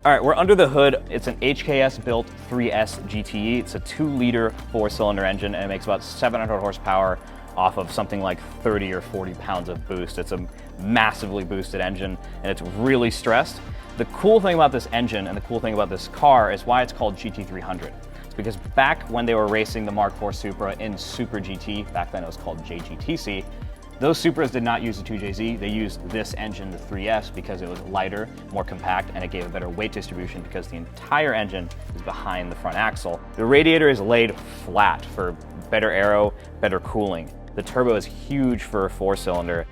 All right, we're under the hood. It's an HKS-built 3S-GTE. It's a 2-liter 4-cylinder engine, and it makes about 700 horsepower off of something like 30 or 40 pounds of boost. It's a massively boosted engine, and it's really stressed. The cool thing about this engine and the cool thing about this car is why it's called GT300. It's because back when they were racing the Mark IV Supra in Super GT, back then it was called JGTC, those Supras did not use the 2JZ, they used this engine, the 3S, because it was lighter, more compact, and it gave a better weight distribution because the entire engine is behind the front axle. The radiator is laid flat for better aero, better cooling. The turbo is huge for a 4-cylinder.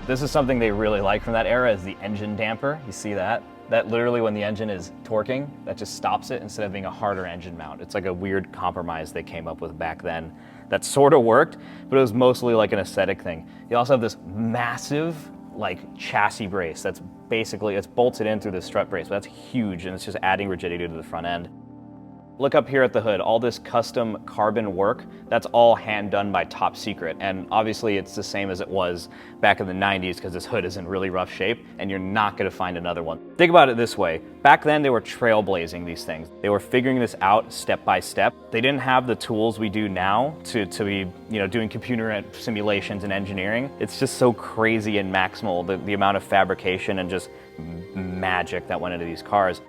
This is something they really like from that era, is the engine damper. You see that? That literally, when the engine is torquing, that just stops it instead of being a harder engine mount. It's like a weird compromise they came up with back then that sort of worked, but it was mostly like an aesthetic thing. You also have this massive like chassis brace that's basically, it's bolted in through the strut brace, but that's huge, and it's just adding rigidity to the front end. Look up here at the hood, all this custom carbon work, that's all hand done by Top Secret. And obviously it's the same as it was back in the 90s because this hood is in really rough shape and you're not gonna find another one. Think about it this way. Back then they were trailblazing these things. They were figuring this out step by step. They didn't have the tools we do now to be doing computer simulations and engineering. It's just so crazy and maximal, the amount of fabrication and just magic that went into these cars.